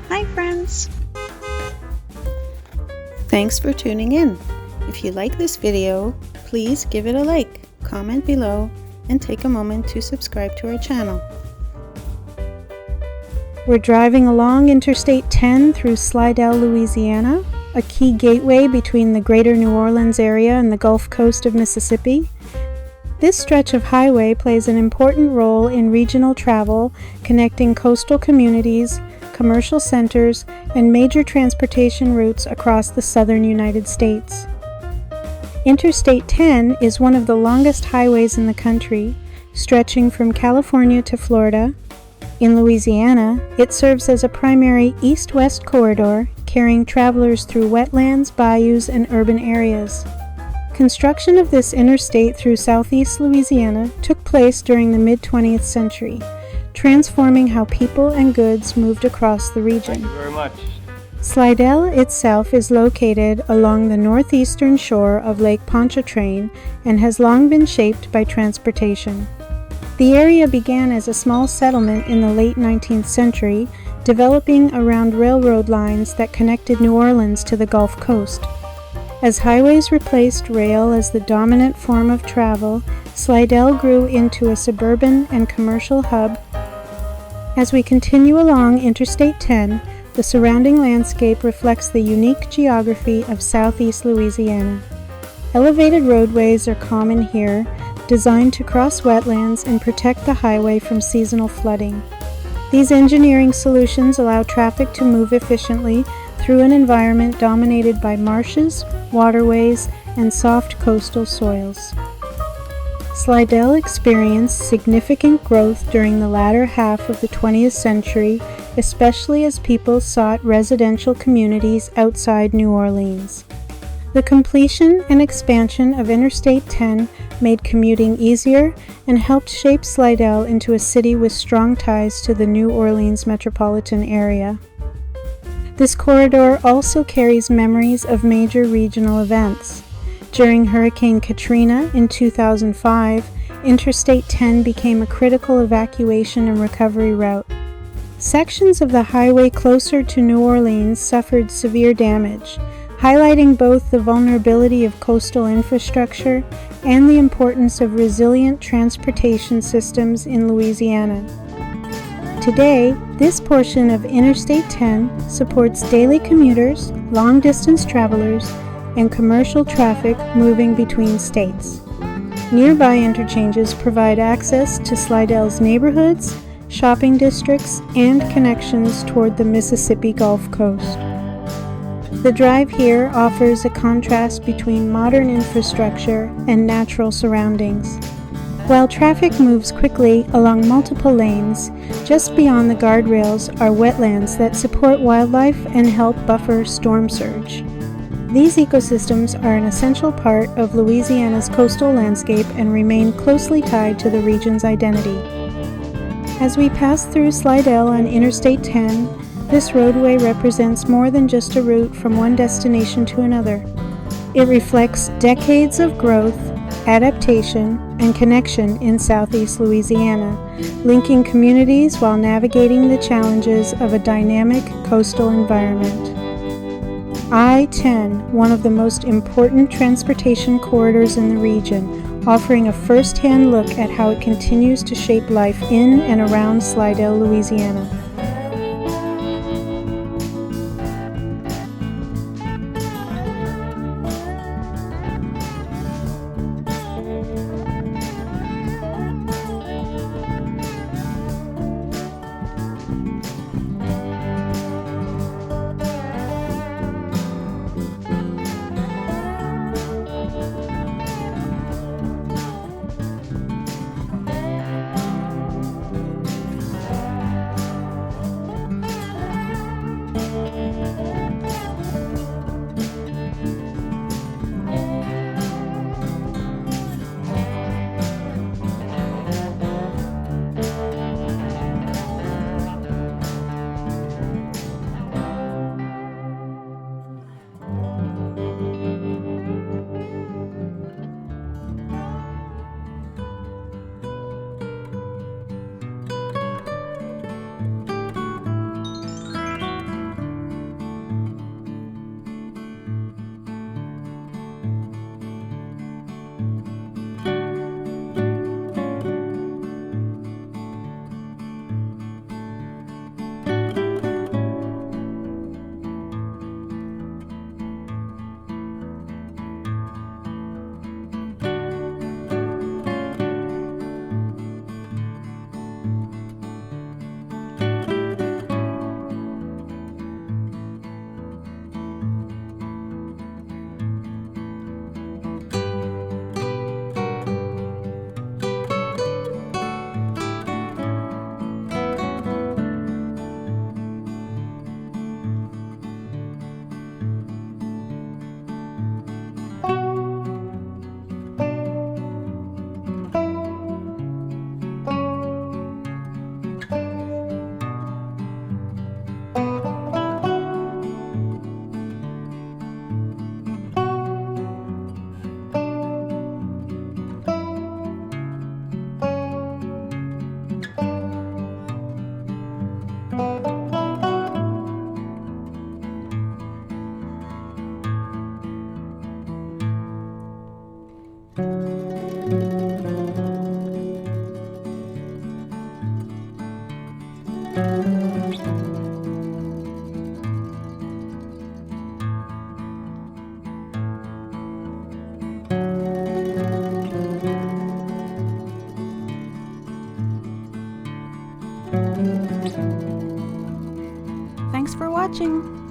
Hi friends! Thanks for tuning in. If you like this video, please give it a like, comment below, and take a moment to subscribe to our channel. We're driving along Interstate 10 through Slidell, Louisiana, a key gateway between the greater New Orleans area and the Gulf Coast of Mississippi. This stretch of highway plays an important role in regional travel, connecting coastal communities, commercial centers, and major transportation routes across the southern United States. Interstate 10 is one of the longest highways in the country, stretching from California to Florida. In Louisiana, it serves as a primary east-west corridor, carrying travelers through wetlands, bayous, and urban areas. Construction of this interstate through southeast Louisiana took place during the mid-20th century, transforming how people and goods moved across the region. Thank you very much. Slidell itself is located along the northeastern shore of Lake Pontchartrain and has long been shaped by transportation. The area began as a small settlement in the late 19th century, developing around railroad lines that connected New Orleans to the Gulf Coast. As highways replaced rail as the dominant form of travel, Slidell grew into a suburban and commercial hub. As we continue along Interstate 10, the surrounding landscape reflects the unique geography of southeast Louisiana. Elevated roadways are common here, designed to cross wetlands and protect the highway from seasonal flooding. These engineering solutions allow traffic to move efficiently through an environment dominated by marshes, waterways, and soft coastal soils. Slidell experienced significant growth during the latter half of the 20th century, especially as people sought residential communities outside New Orleans. The completion and expansion of Interstate 10 made commuting easier and helped shape Slidell into a city with strong ties to the New Orleans metropolitan area. This corridor also carries memories of major regional events. During Hurricane Katrina in 2005, Interstate 10 became a critical evacuation and recovery route. Sections of the highway closer to New Orleans suffered severe damage, highlighting both the vulnerability of coastal infrastructure and the importance of resilient transportation systems in Louisiana. Today, this portion of Interstate 10 supports daily commuters, long-distance travelers, and commercial traffic moving between states. Nearby interchanges provide access to Slidell's neighborhoods, shopping districts, and connections toward the Mississippi Gulf Coast. The drive here offers a contrast between modern infrastructure and natural surroundings. While traffic moves quickly along multiple lanes, just beyond the guardrails are wetlands that support wildlife and help buffer storm surge. These ecosystems are an essential part of Louisiana's coastal landscape and remain closely tied to the region's identity. As we pass through Slidell on Interstate 10, this roadway represents more than just a route from one destination to another. It reflects decades of growth, adaptation, and connection in southeast Louisiana, linking communities while navigating the challenges of a dynamic coastal environment. I-10, one of the most important transportation corridors in the region, offering a first-hand look at how it continues to shape life in and around Slidell, Louisiana. Thanks for watching.